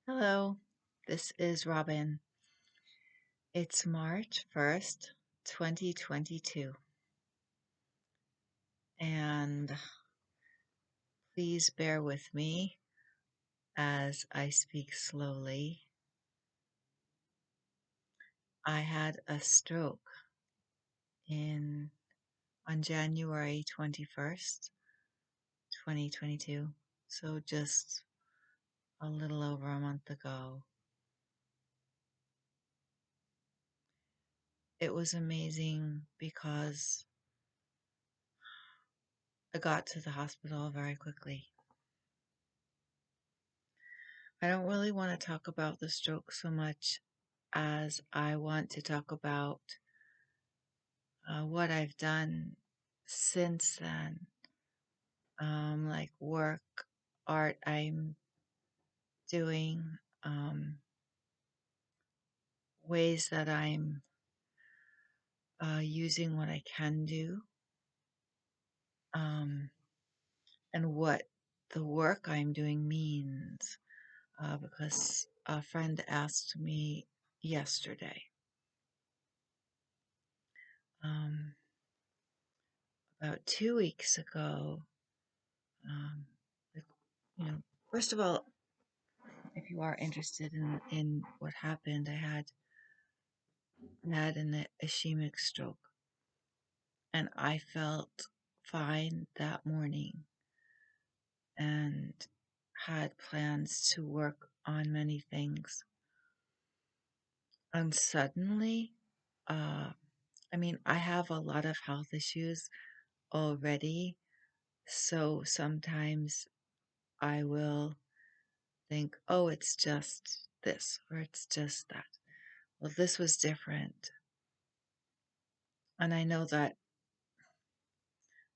Hello, this is Robyn. It's March 1st, 2022, and please bear with me as I speak slowly. I had a stroke in on January 21st, 2022, so just a little over a month ago. It was amazing because I got to the hospital very quickly. I don't really want to talk about the stroke so much as I want to talk about what I've done since then, like work, art I'm doing, ways that I'm using what I can do, um, and what the work I'm doing means. Because a friend asked me yesterday, um, about 2 weeks ago, um, like, you know, first of all, if you are interested in what happened, I had an ischemic stroke, and I felt fine that morning and had plans to work on many things. And suddenly, uh, I have a lot of health issues already, so sometimes I will think, oh, it's just this or it's just that. Well, this was different. And I know that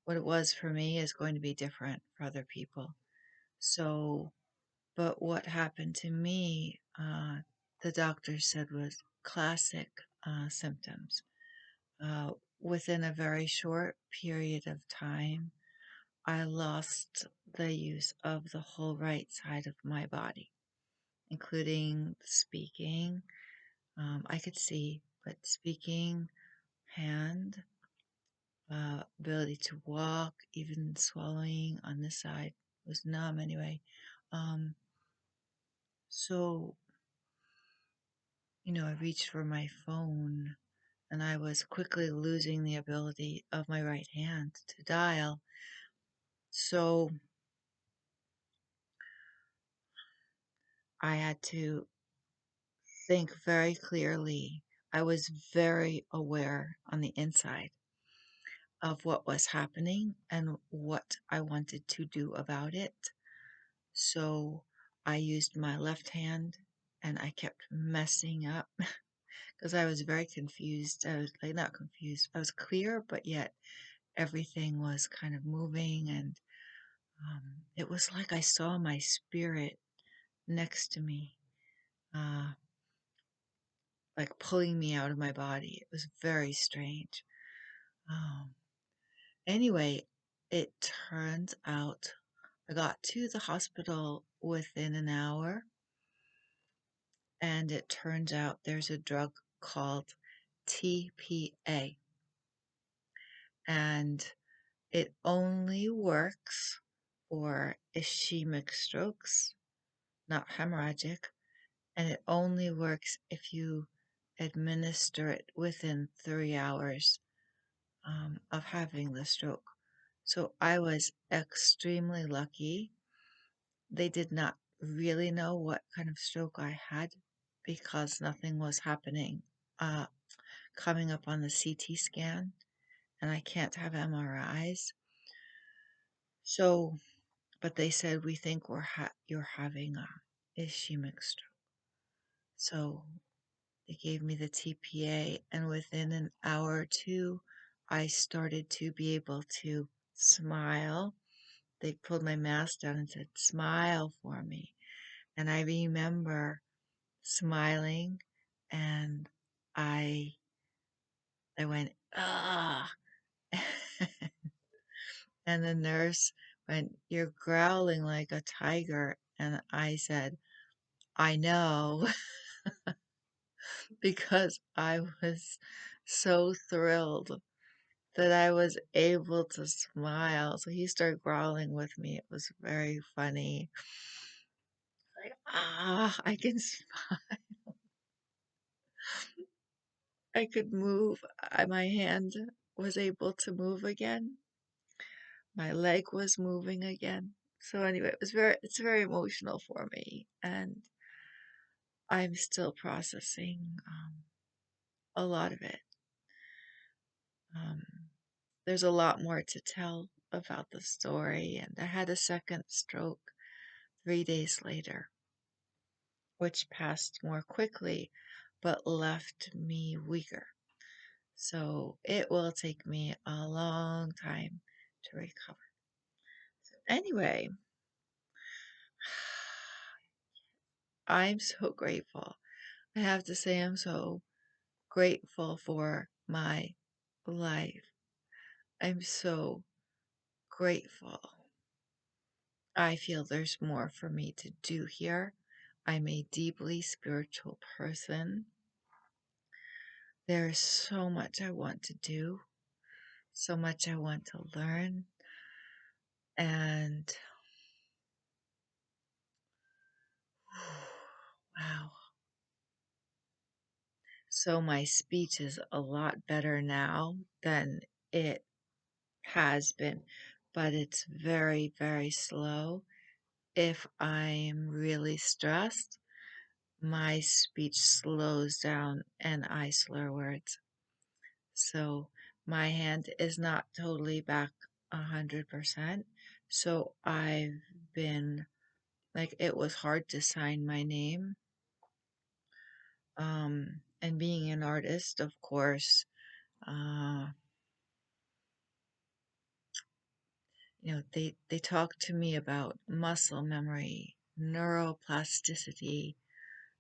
what it was for me is going to be different for other people. So, but what happened to me, the doctor said was classic symptoms. Uh, Within a very short period of time, I lost the use of the whole right side of my body, including speaking. I could see, but speaking, hand, ability to walk, even swallowing on this side was numb anyway. Um, so, I reached for my phone and I was quickly losing the ability of my right hand to dial. So I had to think very clearly. I was very aware on the inside of what was happening and what I wanted to do about it. So I used my left hand and I kept messing up because I was very confused. I was like, not confused, I was clear, but yet everything was kind of moving. And it was like I saw my spirit next to me, uh, like pulling me out of my body. It was very strange. Um, anyway, it turns out I got to the hospital within an hour, and it turns out there's a drug called TPA, and it only works for ischemic strokes, not hemorrhagic, and it only works if you administer it within 3 hours of having the stroke. So I was extremely lucky. They did not really know what kind of stroke I had because nothing was happening coming up on the CT scan, and I can't have MRIs. So, but they said we think you're having a ischemic stroke. So they gave me the TPA, and within an hour or two, I started to be able to smile. They pulled my mask down and said, "Smile for me." And I remember smiling, and I I went, "Ah." And the nurse went, "You're growling like a tiger." And I said, I know because I was so thrilled that I was able to smile. So he started growling with me. It was very funny. Like, I can smile. I could move. My hand was able to move again. My leg was moving again. So anyway, it's very emotional for me, and I'm still processing a lot of it. Um, there's a lot more to tell about the story, and I had a second stroke 3 days later, which passed more quickly, but left me weaker. So it will take me a long time to recover. Anyway, I'm so grateful. I have to say, I'm so grateful for my life. I'm so grateful. I feel there's more for me to do here. I'm a deeply spiritual person. There's so much I want to do, so much I want to learn, and wow. So my speech is a lot better now than it has been, but it's very, very slow. If I'm really stressed, my speech slows down and I slur words. So my hand is not totally back 100%. So I've been like, it was hard to sign my name. And being an artist, of course, uh, they talk to me about muscle memory, neuroplasticity,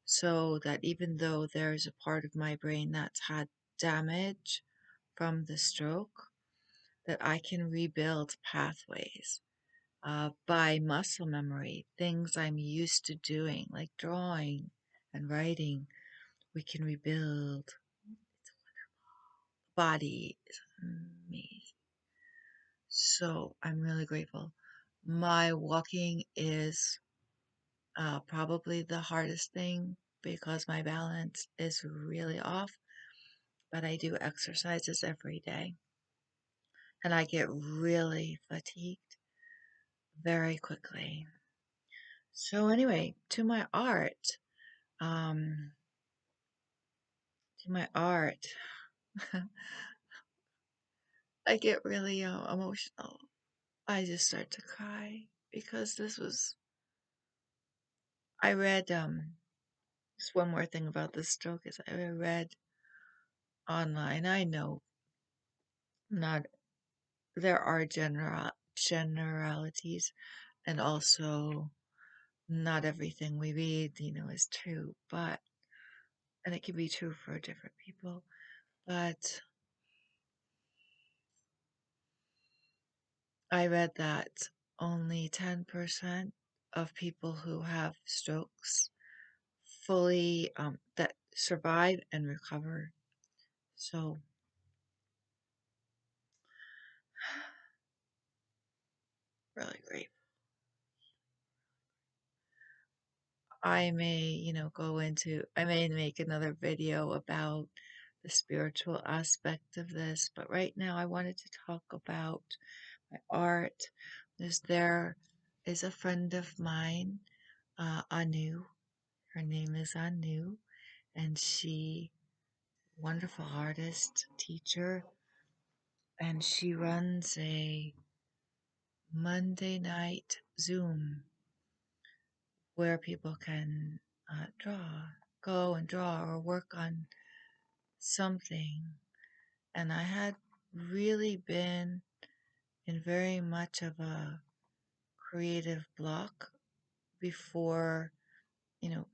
so that even though there's a part of my brain that's had damage from the stroke, that I can rebuild pathways by muscle memory, things I'm used to doing, like drawing and writing. We can rebuild. Body is amazing. So I'm really grateful. My walking is probably the hardest thing because my balance is really off, but I do exercises every day and I get really fatigued very quickly. So anyway, um, to my art, I get really emotional. I just start to cry because I read, just one more thing about this stroke is I read online. I know not there are generalities, and also not everything we read, is true, but and it can be true for different people. But I read that only 10% of people who have strokes fully that survive and recover. So really great. I may make another video about the spiritual aspect of this, but right now I wanted to talk about my art. There is a friend of mine, Anu. Her name is Anu, and she, wonderful artist, teacher, and she runs a Monday night Zoom where people can go and draw or work on something. And I had really been in very much of a creative block before,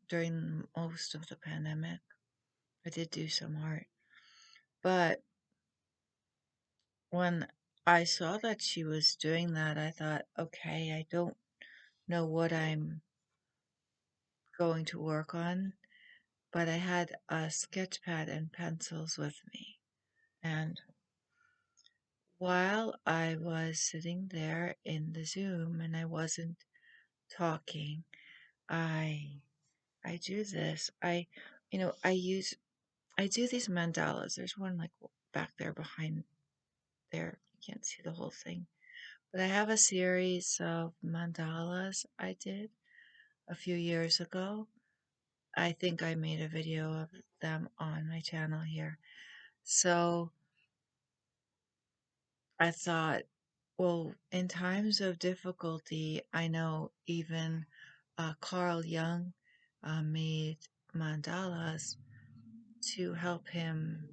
during most of the pandemic. I did do some art. But when I saw that she was doing that, I thought, okay, I don't know what I'm going to work on, but I had a sketch pad and pencils with me. And while I was sitting there in the Zoom and I wasn't talking, I I do this. I do these mandalas. There's one like back there behind there. You can't see the whole thing. But I have a series of mandalas I did a few years ago. I think I made a video of them on my channel here. So I thought, well, in times of difficulty, I know even Carl Jung made mandalas to help him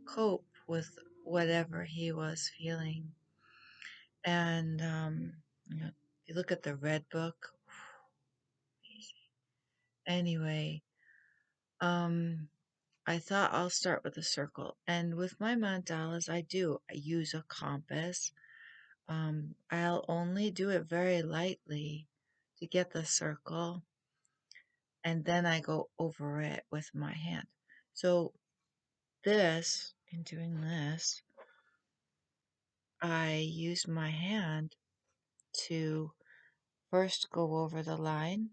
cope with whatever he was feeling. And if you look at the Red Book, anyway, um, I thought I'll start with a circle. And with my mandalas, I use a compass. I'll only do it very lightly to get the circle, and then I go over it with my hand. So in doing this, I use my hand to first go over the line,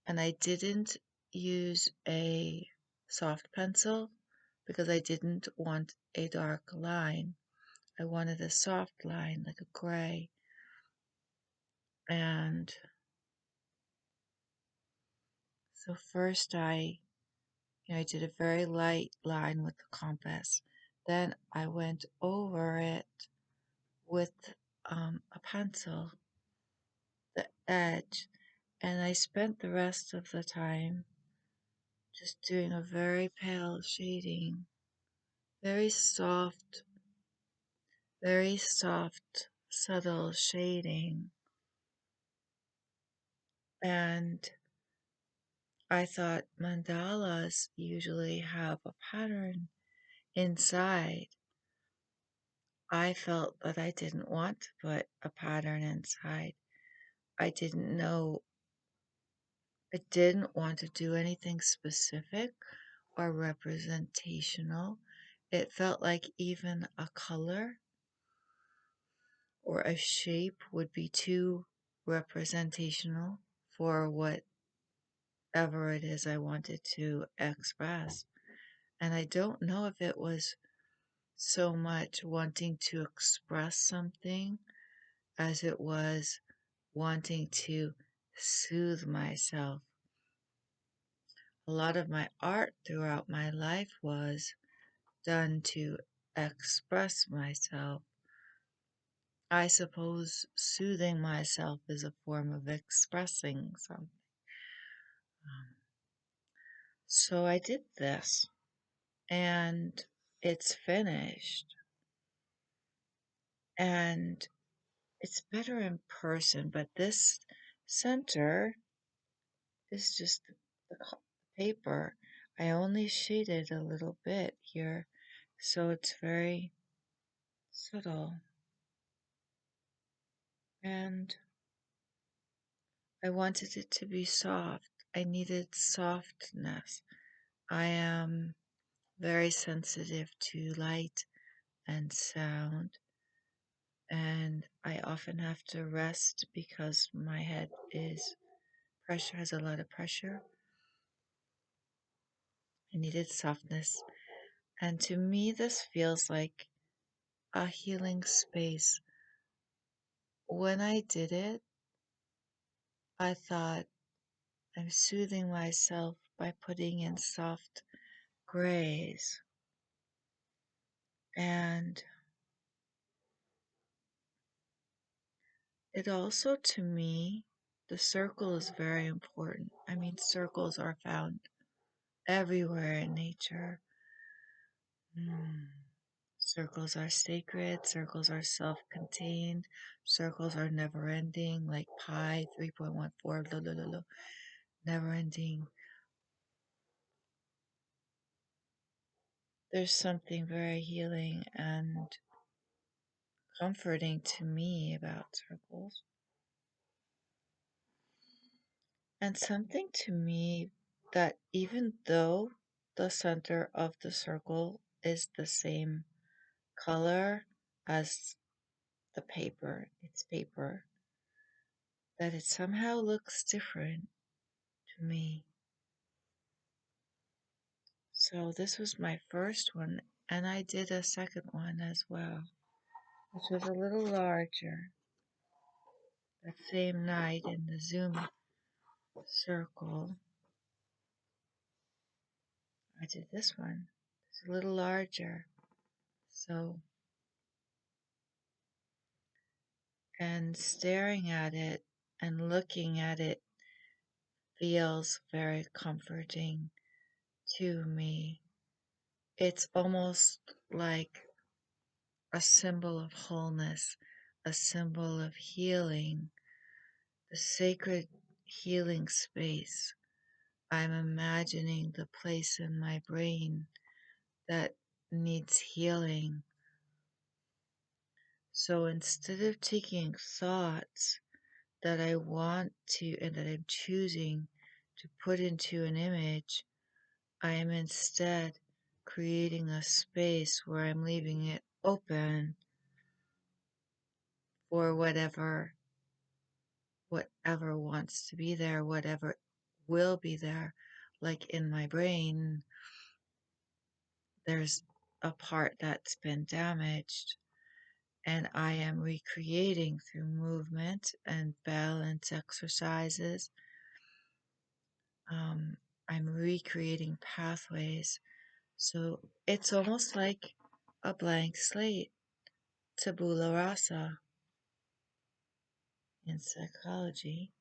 and I didn't use a soft pencil because I didn't want a dark line. I wanted a soft line, like a gray. And so first I did a very light line with the compass. Then I went over it with a pencil, the edge, and I spent the rest of the time just doing a very pale shading, very soft, subtle shading. And I thought mandalas usually have a pattern inside. I felt that I didn't want to put a pattern inside. I didn't know, I didn't want to do anything specific or representational. It felt like even a color or a shape would be too representational for whatever it is I wanted to express. And I don't know if it was so much wanting to express something as it was wanting to soothe myself. A lot of my art throughout my life was done to express myself. I suppose soothing myself is a form of expressing something. So I did this, and it's finished. And it's better in person, but this center is just the paper. I only shaded a little bit here, so it's very subtle. And I wanted it to be soft. I needed softness. I am very sensitive to light and sound, and I often have to rest because my head has a lot of pressure. I needed softness, and to me, this feels like a healing space. When I did it, I thought I'm soothing myself by putting in soft grays. And it also, to me, the circle is very important. I mean, circles are found everywhere in nature. Circles are sacred, circles are self contained, circles are never ending, like pi 3.14, never ending. There's something very healing and comforting to me about circles. And something to me that even though the center of the circle is the same color as the paper, it's paper, that it somehow looks different to me. So this was my first one, and I did a second one as well, which was a little larger. That same night in the Zoom circle, I did this one. It's a little larger. So, and staring at it and looking at it feels very comforting to me. It's almost like a symbol of wholeness, a symbol of healing, the sacred healing space. I'm imagining the place in my brain that needs healing. So instead of taking thoughts that I want to and that I'm choosing to put into an image, I am instead creating a space where I'm leaving it open for whatever wants to be there, whatever will be there. Like in my brain, there's a part that's been damaged, and I am recreating through movement and balance exercises. I'm recreating pathways. So it's almost like a blank slate, tabula rasa in psychology.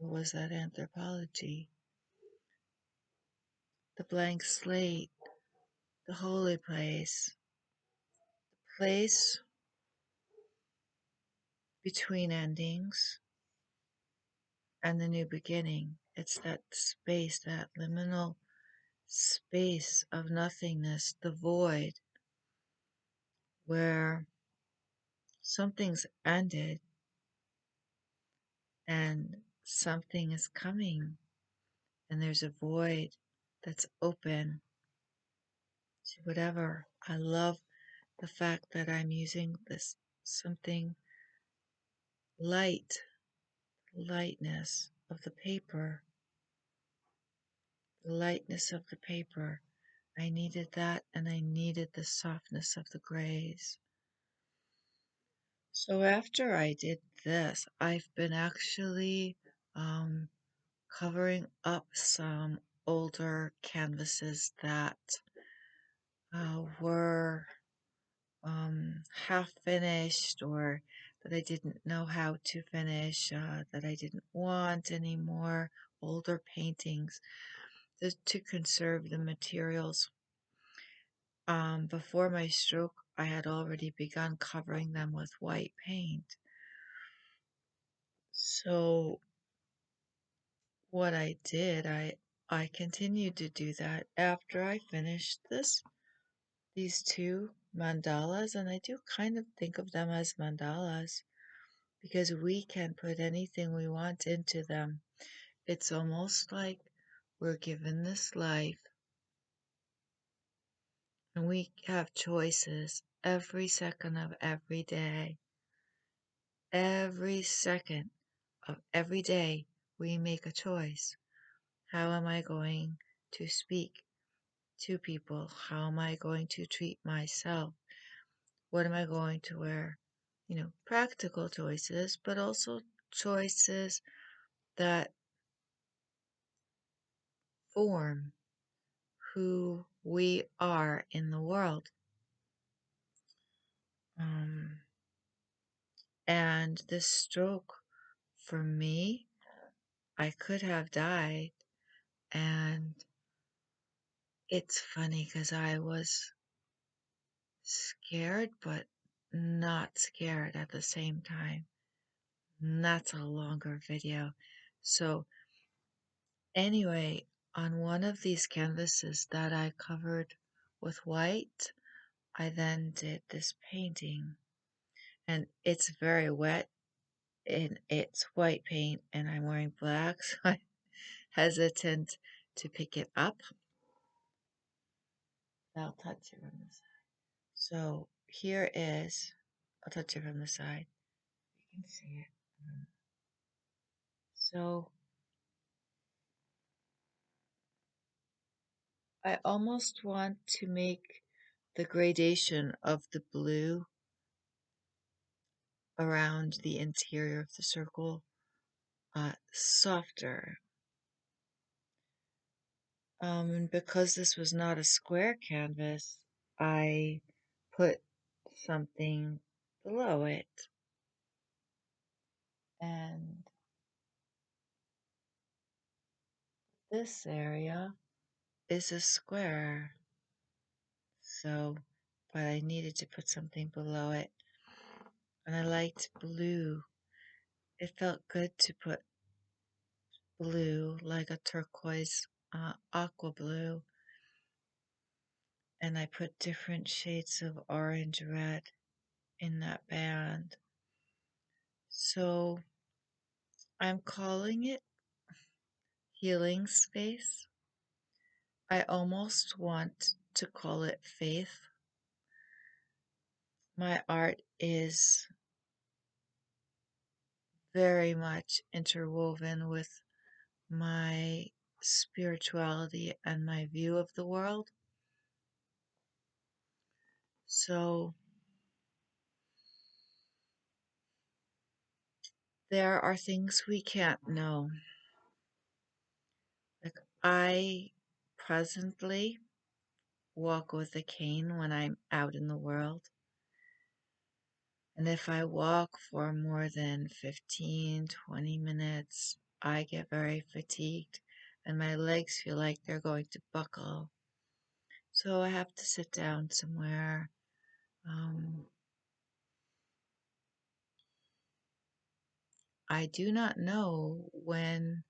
Or was that anthropology? The blank slate, the holy place between endings and the new beginning. It's that space, that liminal space of nothingness, the void, where something's ended and something is coming, and there's a void that's open to whatever. I love the fact that I'm using this something light, lightness of the paper, the lightness of the paper. I needed that, and I needed the softness of the grays. So after I did this, I've been actually um, covering up some older canvases that were half finished or that I didn't know how to finish, that I didn't want anymore, older paintings, to conserve the materials. Before my stroke, I had already begun covering them with white paint. So what I did, I continued to do that after I finished these two mandalas, and I do kind of think of them as mandalas because we can put anything we want into them. It's almost like we're given this life and we have choices every second of every day. Every second of every day, we make a choice. How am I going to speak to people? How am I going to treat myself? What am I going to wear? Practical choices, but also choices that form who we are in the world. Um, and this stroke, for me, I could have died. And it's funny because I was scared, but not scared at the same time. And that's a longer video. So, anyway, on one of these canvases that I covered with white, I then did this painting. And it's very wet. and it's white paint and I'm wearing black, so I'm hesitant to pick it up. I'll touch it from the side. So here is, I'll touch it from the side. You can see it. So I almost want to make the gradation of the blue around the interior of the circle softer. And because this was not a square canvas, I put something below it. And this area is a square. So, but I needed to put something below it. And I liked blue. It felt good to put blue, like a turquoise, aqua blue. And I put different shades of orange red in that band. So I'm calling it healing space. I almost want to call it faith. My art is very much interwoven with my spirituality and my view of the world. So there are things we can't know. Like I presently walk with a cane when I'm out in the world. And if I walk for more than 15, 20 minutes, I get very fatigued and my legs feel like they're going to buckle. So I have to sit down somewhere. I do not know when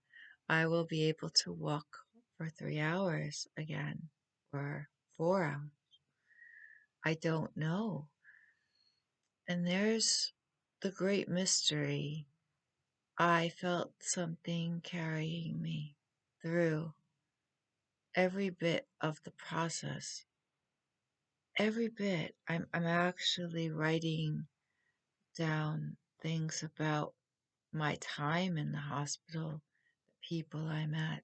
I will be able to walk for 3 hours again or 4 hours. I don't know. And there's the great mystery. I felt something carrying me through every bit of the process. Every bit. I'm actually writing down things about my time in the hospital, the people I met.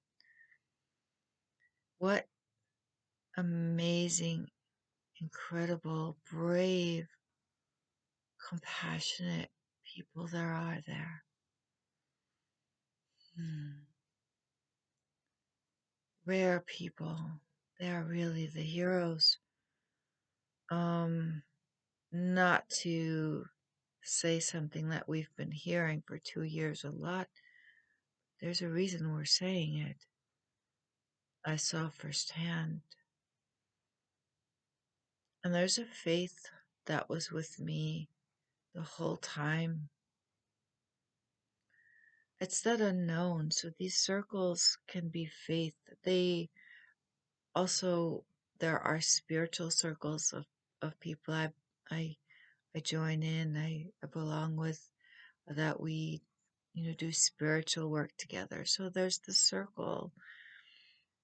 What amazing, incredible, brave, compassionate people there are there. Rare people. They are really the heroes. Not to say something that we've been hearing for 2 years a lot. There's a reason we're saying it. I saw firsthand. And there's a faith that was with me the whole time. It's that unknown. So these circles can be faith. They also, there are spiritual circles of people I I join in, I belong with, that we, do spiritual work together. So there's the circle.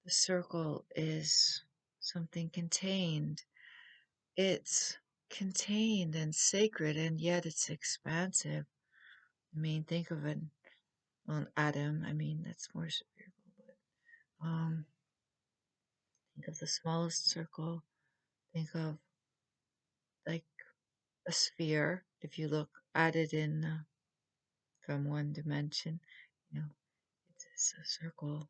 The circle is something contained. It's contained and sacred, and yet it's expansive. I mean, think of an atom. I mean, that's more spiritual. But think of the smallest circle. Think of like a sphere. If you look at it in from one dimension, you know, it's a circle,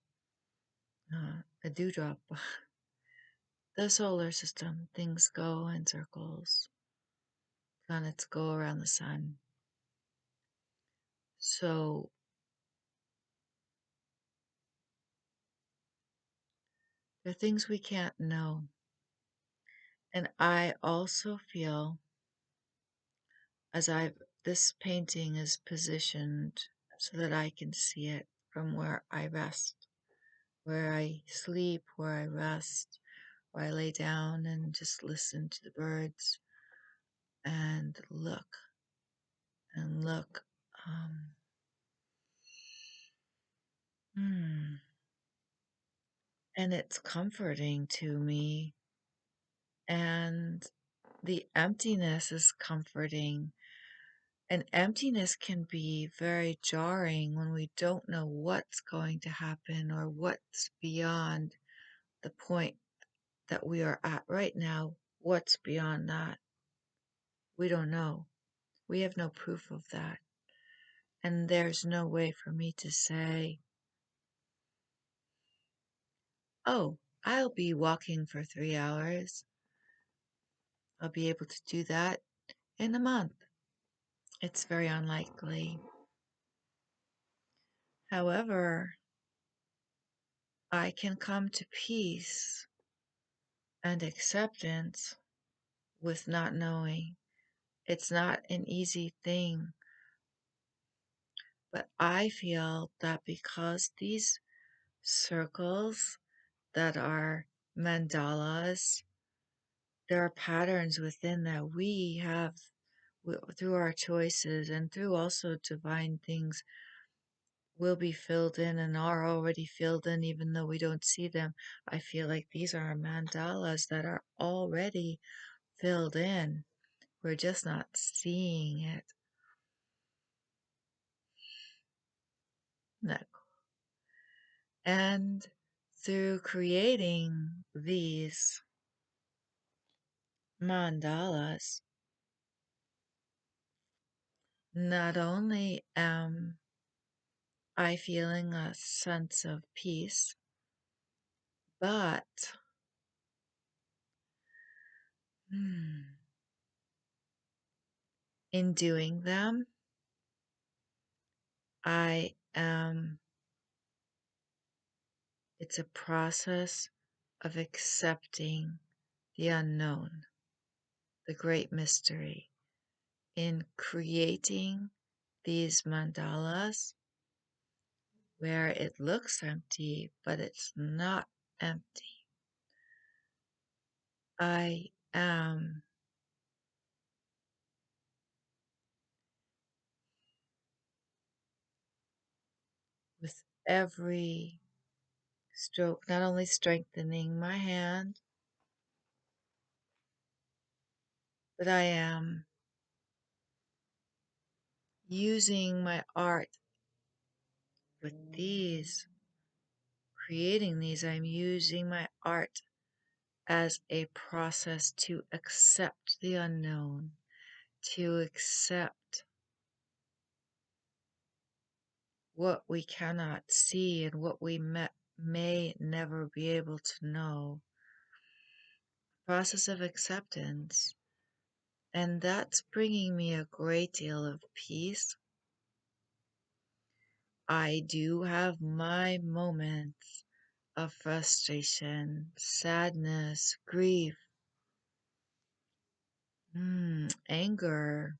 a dewdrop. The solar system, things go in circles. Planets go around the sun. So there are things we can't know. And I also feel as this painting is positioned so that I can see it from where I rest, where I sleep, where I rest, where I lay down and just listen to the birds and look and look. Um, hmm. And it's comforting to me. And the emptiness is comforting. And emptiness can be very jarring when we don't know what's going to happen or what's beyond the point that we are at right now. What's beyond that? We don't know. We have no proof of that. And there's no way for me to say, oh, I'll be walking for 3 hours. I'll be able to do that in a month. It's very unlikely. However, I can come to peace and acceptance with not knowing. It's not an easy thing, but I feel that because these circles that are mandalas, there are patterns within that we have through our choices and through also divine things will be filled in and are already filled in even though we don't see them. I feel like these are mandalas that are already filled in. We're just not seeing it. No. And through creating these mandalas, not only am I feeling a sense of peace, but hmm, in doing them, I am, it's a process of accepting the unknown, the great mystery. In creating these mandalas, where it looks empty, but it's not empty. I am with every stroke not only strengthening my hand, but I am using my art with these, creating these. I'm using my art as a process to accept the unknown, to accept what we cannot see and what we may never be able to know. Process of acceptance. And that's bringing me a great deal of peace. I do have my moments of frustration, sadness, grief, anger.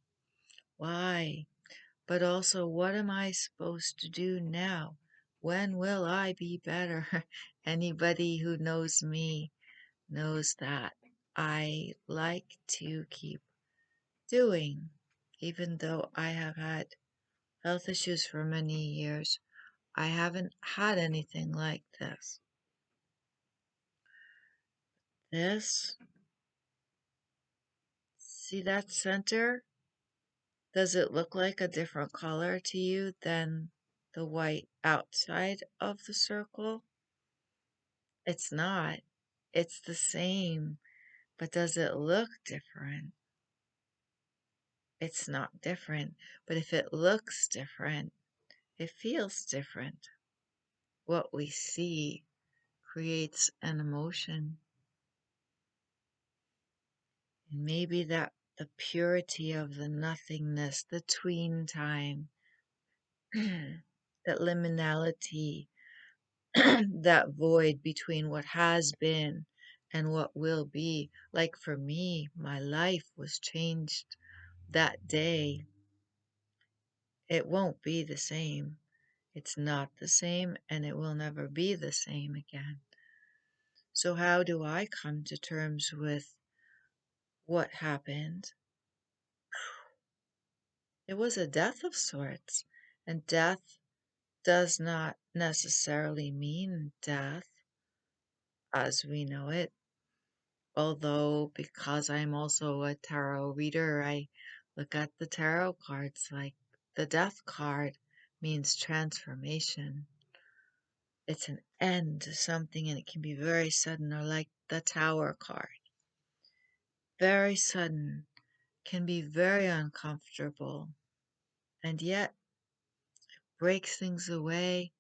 Why? But also, what am I supposed to do now? When will I be better? Anybody who knows me knows that I like to keep doing, even though I have had health issues for many years. I haven't had anything like this. This, see that center? Does it look like a different color to you than the white outside of the circle? It's not. It's the same. But does it look different? It's not different. But if it looks different, it feels different. What we see creates an emotion. And maybe that the purity of the nothingness, the tween time, that liminality, that void between what has been and what will be. Like for me, my life was changed that day. It won't be the same. It's not the same, and it will never be the same again. So, how do I come to terms with what happened? it was a death of sorts. And death does not necessarily mean death as we know it. Although, because I'm also a tarot reader, I look at the tarot cards like the death card means transformation. It's an end to something and it can be very sudden, or like the Tower card. Very sudden, can be very uncomfortable, and yet breaks things away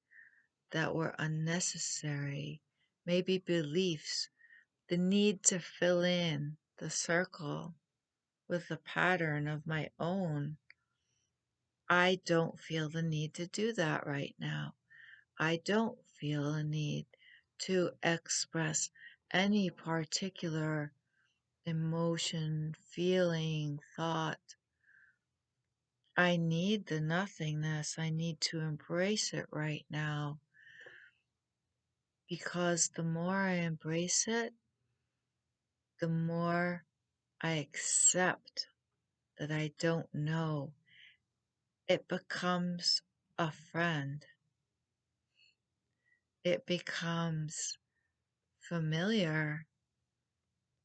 that were unnecessary. Maybe beliefs, the need to fill in the circle with a pattern of my own. I don't feel the need to do that right now. I don't feel a need to express any particular emotion, feeling, thought. I need the nothingness. I need to embrace it right now, because the more I embrace it, the more I accept that I don't know. It becomes a friend. It becomes familiar,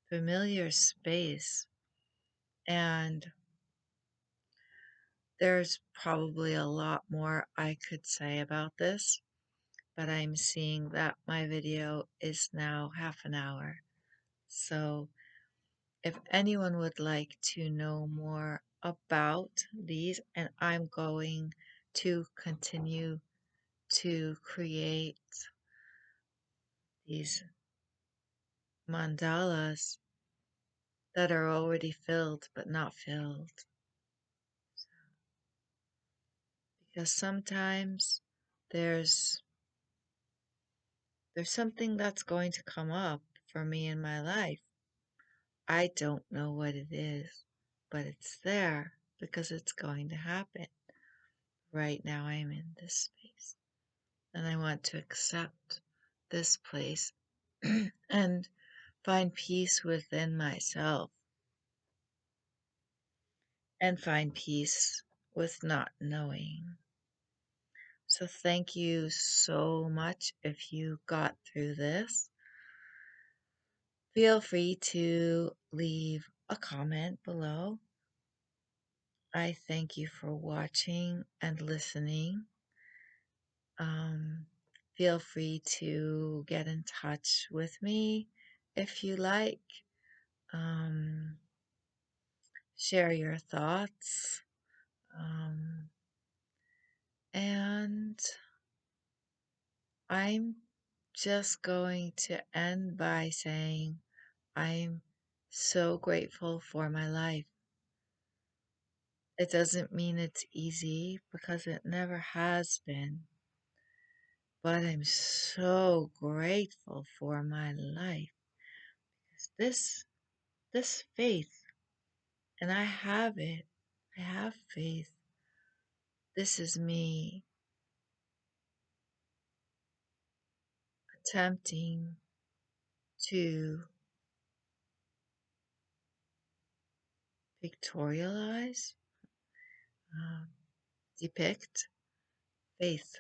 familiar space. And there's probably a lot more I could say about this, but I'm seeing that my video is now half an hour. So if anyone would like to know more about these, and I'm going to continue to create these mandalas that are already filled but not filled, because sometimes there's there's something that's going to come up for me in my life. I don't know what it is, but it's there because it's going to happen. Right now I'm in this space and I want to accept this place and find peace within myself and find peace with not knowing. So thank you so much if you got through this. Feel free to leave a comment below. I thank you for watching and listening. Um, Feel free to get in touch with me if you like. Um, Share your thoughts. Um, and I'm just going to end by saying I'm so grateful for my life. It doesn't mean it's easy because it never has been, but I'm so grateful for my life. This faith, and I have it. I have faith. This is me attempting to pictorialize, uh, depict faith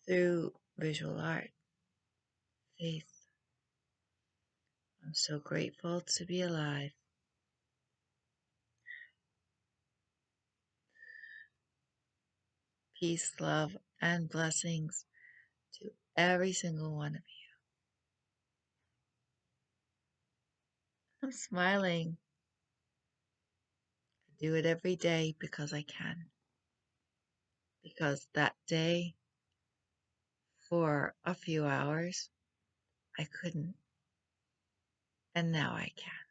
through visual art. Faith. I'm so grateful to be alive. Peace, love, and blessings to every single one of you. I'm smiling. I do it every day because I can. Because that day, for a few hours, I couldn't. And now I can.